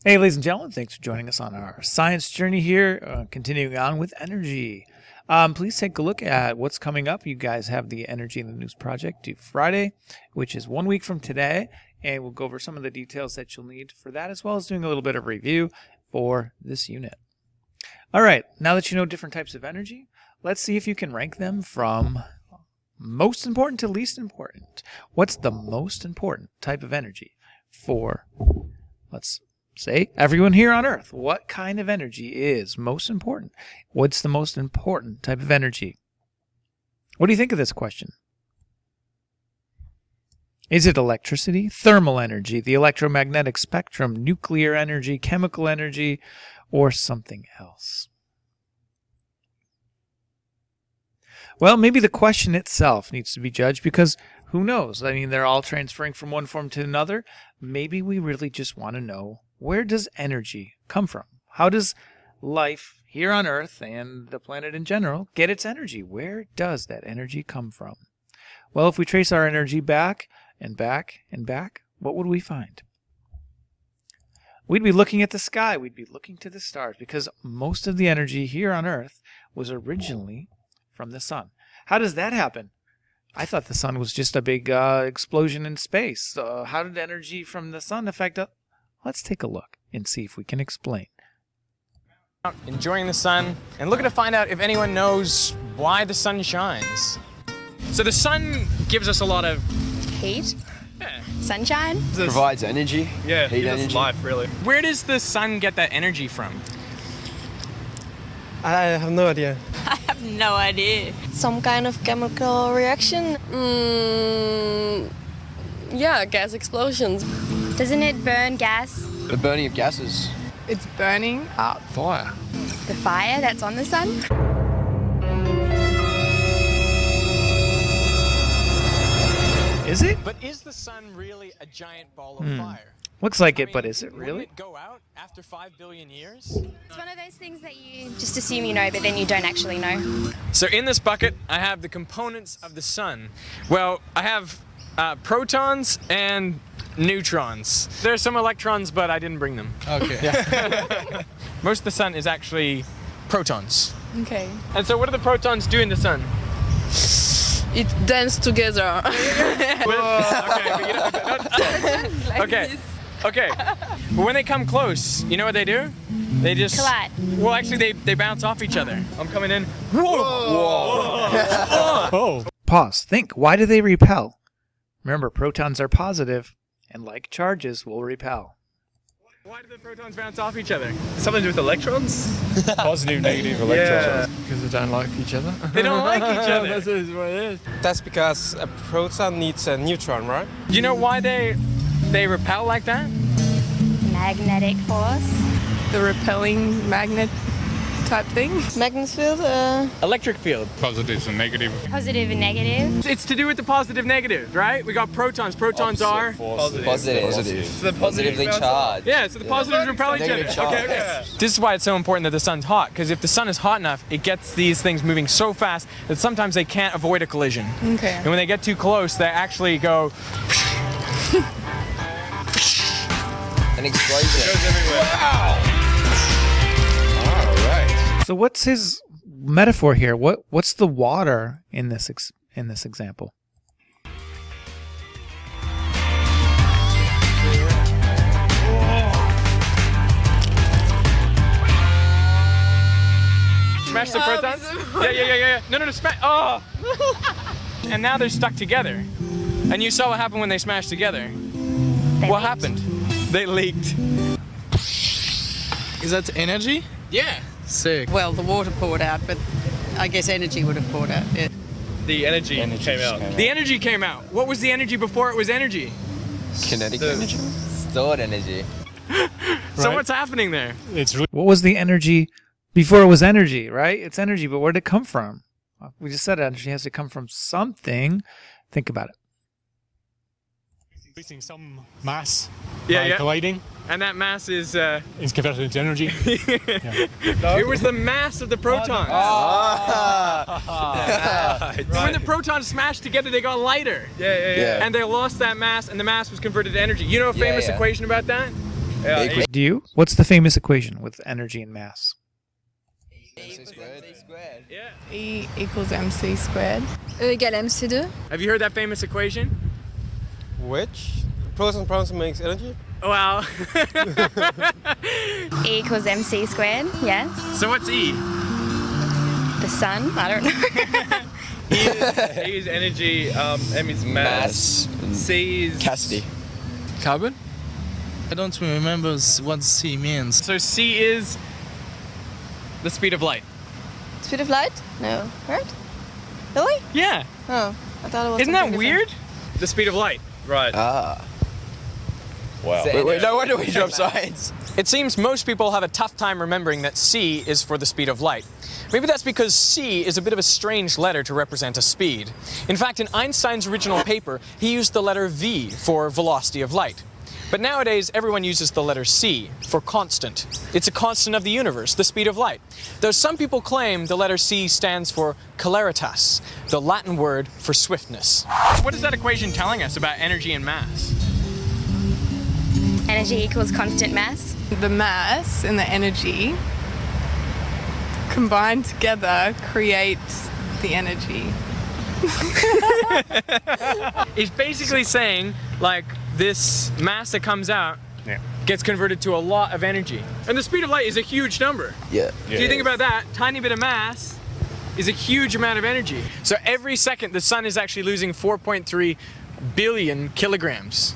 Hey, ladies and gentlemen, thanks for joining us on our science journey here, continuing on with energy. Please take a look at what's coming up. You guys have the Energy in the News Project due Friday, which is 1 week from today, and we'll go over some of the details that you'll need for that, as well as doing a little bit of review for this unit. All right, now that you know different types of energy, let's see if you can rank them from most important to least important. What's the most important type of energy for, let's say, everyone here on Earth? What kind of energy is most important? What's the most important type of energy? What do you think of this question? Is it electricity, thermal energy, the electromagnetic spectrum, nuclear energy, chemical energy, or something else? Well, maybe the question itself needs to be judged, because who knows? I mean, they're all transferring from one form to another. Maybe we really just want to know, where does energy come from? How does life here on Earth and the planet in general get its energy? Where does that energy come from? Well, if we trace our energy back and back and back, what would we find? We'd be looking at the sky. We'd be looking to the stars, because most of the energy here on Earth was originally from the sun. How does that happen? I thought the sun was just a big explosion in space. How did energy from the sun affect us? Let's take a look and see if we can explain. Enjoying the sun and looking to find out if anyone knows why the sun shines. So the sun gives us a lot of Heat, yeah. sunshine. Provides energy. Yeah, heat gives us energy. life, really. Where does the sun get that energy from? I have no idea. I have no idea. Some kind of chemical reaction. Yeah, gas explosions. Doesn't it burn gas? The burning of gases. It's burning up. Fire. The fire that's on the sun? Is it? But is the sun really a giant ball of fire? Looks like I it, mean, but is it wouldn't really? it go out after 5 billion years? It's one of those things that you just assume you know, but then you don't actually know. So in this bucket, I have the components of the sun. Well, I have protons and neutrons. There's some electrons, but I didn't bring them. Okay. Yeah. Most of the sun is actually protons. Okay. And so what do the protons do in the sun? It dance together. Okay. But when they come close, you know what they do? They just Collide. Well, actually, they bounce off each other. I'm coming in. Pause. Think. Why do they repel? Remember, protons are positive, and like charges will repel. Why do the protons bounce off each other? Something to do with electrons? Positive, negative electrons. Because they don't like each other. They don't like each other. That's what it is. That's because a proton needs a neutron, right? Do you know why they repel like that? Magnetic force. The repelling magnet type thing. Magnet field, Electric field. Positives and negatives. positive and negative. It's to do with the positive negative, right? We got protons. Protons are Positive. So the Positively charged. yeah. So the positives repel each other. Negative charge. Okay. This is why it's so important that the sun's hot, because if the sun is hot enough, it gets these things moving so fast that sometimes they can't avoid a collision. Okay. And when they get too close, they actually go. An explosion. Goes everywhere. So what's his metaphor here? What's the water in this example? Smash the protons? Yeah. No, smash. Oh! And now they're stuck together. And you saw what happened when they smashed together. What happened? They leaked. Is that energy? Yeah. Sick. Well, the water poured out, but I guess energy would have poured out. Yeah. The energy came out. The energy came out. What was the energy before it was energy? Kinetic energy. Stored energy. So what's happening there? It's really What was the energy before it was energy, right? It's energy, but where did it come from? We just said energy has to come from something. Think about it. releasing some mass Yeah. colliding. And that mass is... It's converted into energy. It was the mass of the protons. When the protons smashed together, they got lighter. Yeah. And they lost that mass, and the mass was converted to energy. You know a famous equation about that? Yeah, Do you? What's the famous equation with energy and mass? MC squared. E equals mc squared. E égale mc2. Have you heard that famous equation? Which? Protons makes energy? Well, E equals mc squared, yes. so what's E? The sun, I don't know. E is energy, M is mass. C is Cassidy. Carbon? I don't remember what C means. So C is the speed of light. Speed of light? No. Right? Really? Yeah. Oh, I thought it was Isn't that something weird? The speed of light. right. Ah. Wow. Wait, no wonder we dropped science. It seems most people have a tough time remembering that C is for the speed of light. Maybe that's because C is a bit of a strange letter to represent a speed. In fact, in Einstein's original paper, he used the letter V for velocity of light. But nowadays, everyone uses the letter C for constant. It's a constant of the universe, the speed of light. Though some people claim the letter C stands for celeritas, the Latin word for swiftness. What is that equation telling us about energy and mass? Energy equals constant mass. The mass and the energy combined together create the energy. It's basically saying, like, this mass that comes out gets converted to a lot of energy. And the speed of light is a huge number. Yeah. So you think about that, tiny bit of mass is a huge amount of energy. So every second, the sun is actually losing 4.3 billion kilograms.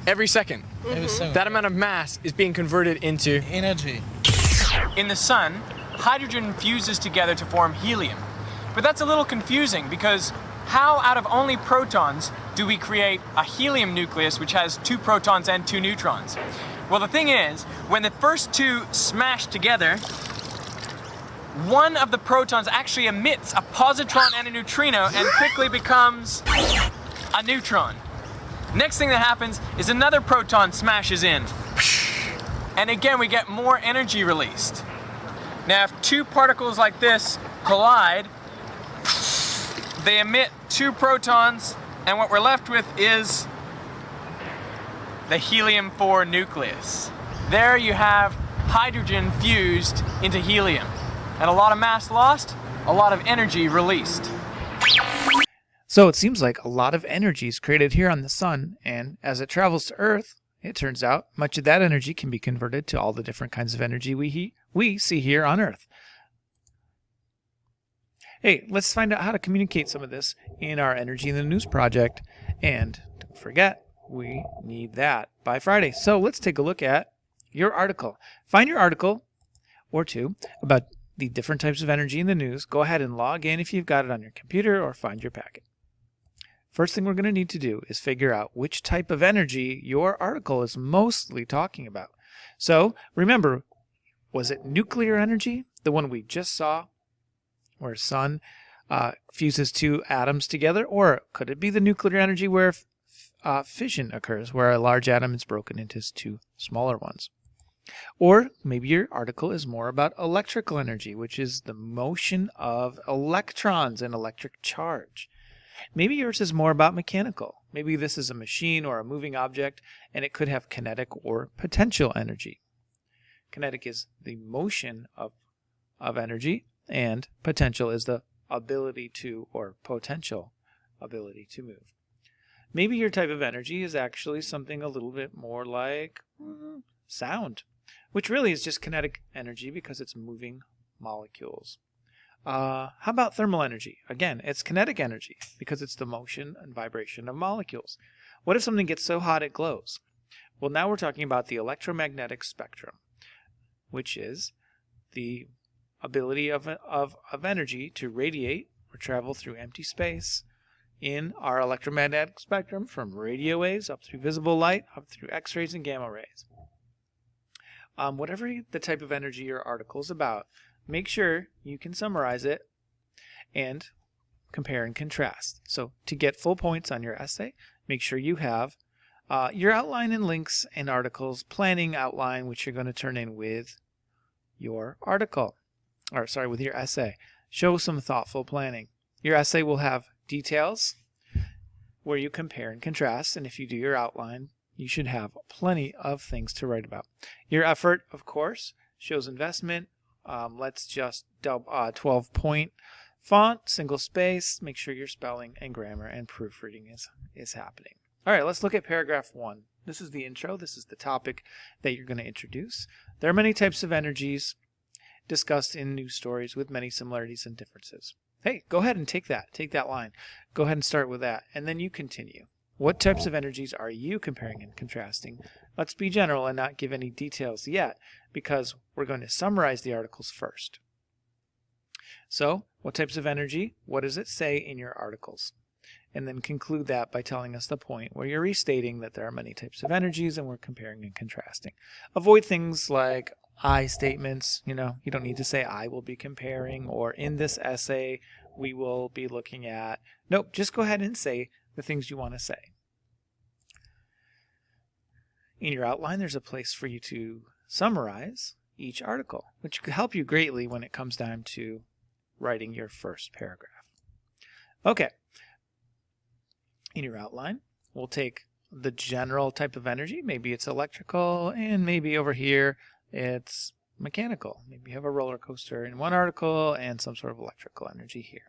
Every second. That amount of mass is being converted into Energy. In the sun, hydrogen fuses together to form helium. But that's a little confusing because how out of only protons do we create a helium nucleus which has 2 protons and 2 neutrons? Well, the thing is, when the first two smash together, one of the protons actually emits a positron and a neutrino and quickly becomes a neutron. Next thing that happens is another proton smashes in. And again, we get more energy released. Now, if two particles like this collide, they emit 2 protons, and what we're left with is the helium-4 nucleus. There you have hydrogen fused into helium. And a lot of mass lost, a lot of energy released. So it seems like a lot of energy is created here on the sun, and as it travels to Earth, it turns out much of that energy can be converted to all the different kinds of energy we see here on Earth. Hey, let's find out how to communicate some of this in our Energy in the News project. And don't forget, we need that by Friday. So let's take a look at your article. Find your article or two about the different types of energy in the news. Go ahead and log in if you've got it on your computer or find your packet. First thing we're going to need to do is figure out which type of energy your article is mostly talking about. So remember, was it nuclear energy, the one we just saw, where sun fuses 2 atoms together? Or could it be the nuclear energy where fission occurs, where a large atom is broken into 2 smaller ones? Or maybe your article is more about electrical energy, which is the motion of electrons and electric charge. Maybe yours is more about mechanical. Maybe this is a machine or a moving object, and it could have kinetic or potential energy. Kinetic is the motion of energy, and potential is the ability to, or potential ability to move. Maybe your type of energy is actually something a little bit more like sound, which really is just kinetic energy because it's moving molecules. How about thermal energy? Again, it's kinetic energy because it's the motion and vibration of molecules. What if something gets so hot it glows? Well, now we're talking about the electromagnetic spectrum, which is the ability of energy to radiate or travel through empty space in our electromagnetic spectrum, from radio waves up through visible light, up through X-rays and gamma rays. Whatever the type of energy your article is about, make sure you can summarize it and compare and contrast. So to get full points on your essay, make sure you have your outline and links and articles, planning outline, which you're going to turn in with your article. Or sorry, with your essay. Show some thoughtful planning. Your essay will have details where you compare and contrast, and if you do your outline, you should have plenty of things to write about. Your effort, of course, shows investment. Let's just 12-point font, single space. Make sure your spelling and grammar and proofreading is happening. All right, let's look at paragraph 1. This is the intro. This is the topic that you're going to introduce. There are many types of energies discussed in news stories with many similarities and differences. Hey, go ahead and take that line. Go ahead and start with that, and then you continue. What types of energies are you comparing and contrasting? Let's be general and not give any details yet, because we're going to summarize the articles first. So, what types of energy? What does it say in your articles? And then conclude that by telling us the point where you're restating that there are many types of energies and we're comparing and contrasting. Avoid things like I statements. You don't need to say I will be comparing, or in this essay we will be looking at. Nope, just go ahead and say the things you want to say. In your outline, there's a place for you to summarize each article, which could help you greatly when it comes down to writing your first paragraph. Okay. In your outline, we'll take the general type of energy. Maybe it's electrical, and maybe over here it's mechanical. Maybe you have a roller coaster in one article and some sort of electrical energy here.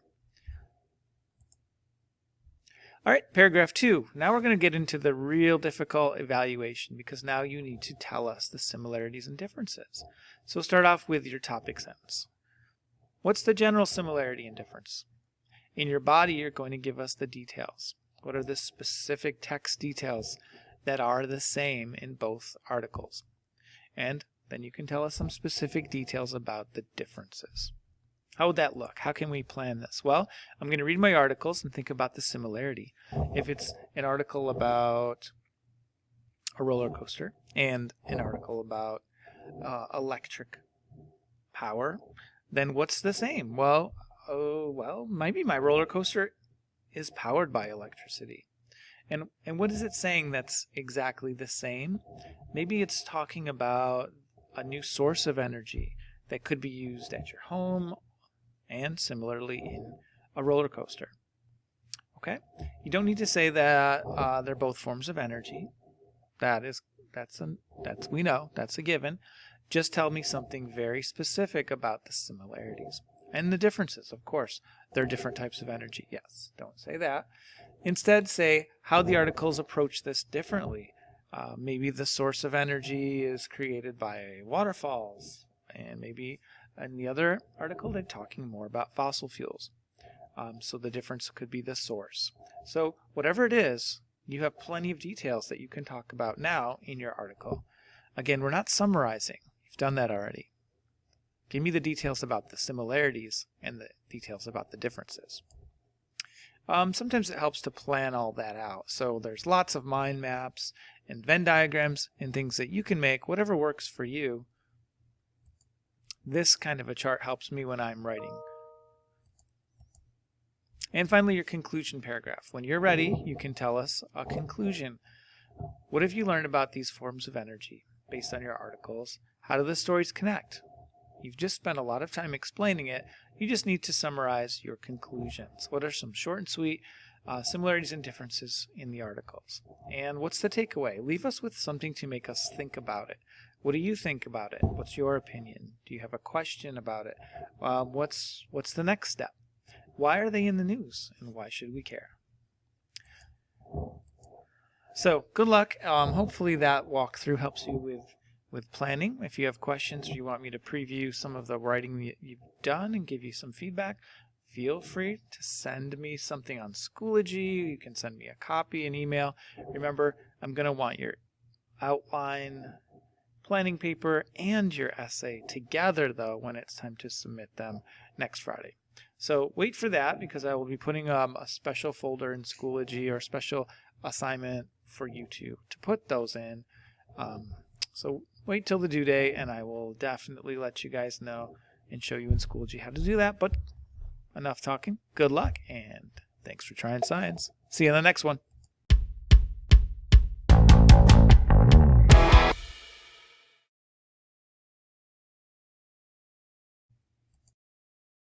All right, paragraph 2. Now we're going to get into the real difficult evaluation, because now you need to tell us the similarities and differences. So start off with your topic sentence. What's the general similarity and difference? In your body, you're going to give us the details. What are the specific text details that are the same in both articles? And then you can tell us some specific details about the differences. How would that look? How can we plan this? Well, I'm going to read my articles and think about the similarity. If it's an article about a roller coaster and an article about electric power, then what's the same? Well, maybe my roller coaster is powered by electricity. And what is it saying that's exactly the same? Maybe it's talking about a new source of energy that could be used at your home and similarly in a roller coaster. Okay? You don't need to say that they're both forms of energy. We know, that's a given. Just tell me something very specific about the similarities. And the differences, of course. They're different types of energy. Yes, don't say that. Instead, say how the articles approach this differently. Maybe the source of energy is created by waterfalls. And maybe in the other article, they're talking more about fossil fuels. So the difference could be the source. So whatever it is, you have plenty of details that you can talk about now in your article. Again, we're not summarizing. You've done that already. Give me the details about the similarities and the details about the differences. Sometimes it helps to plan all that out. So there's lots of mind maps and Venn diagrams and things that you can make, whatever works for you. This kind of a chart helps me when I'm writing. And finally, your conclusion paragraph. When you're ready, you can tell us a conclusion. What have you learned about these forms of energy based on your articles? How do the stories connect? You've just spent a lot of time explaining it. You just need to summarize your conclusions. What are some short and sweet similarities and differences in the articles? And what's the takeaway? Leave us with something to make us think about it. What do you think about it? What's your opinion? Do you have a question about it? What's the next step? Why are they in the news? And why should we care? So good luck. Hopefully that walkthrough helps you with planning. If you have questions or you want me to preview some of the writing that you've done and give you some feedback, feel free to send me something on Schoology. You can send me a copy, an email. Remember, I'm going to want your outline, planning paper, and your essay together, though, when it's time to submit them next Friday. So wait for that, because I will be putting a special folder in Schoology or a special assignment for you to put those in. So wait till the due date, and I will definitely let you guys know and show you in Schoology how to do that. But enough talking. Good luck, and thanks for trying science. See you in the next one.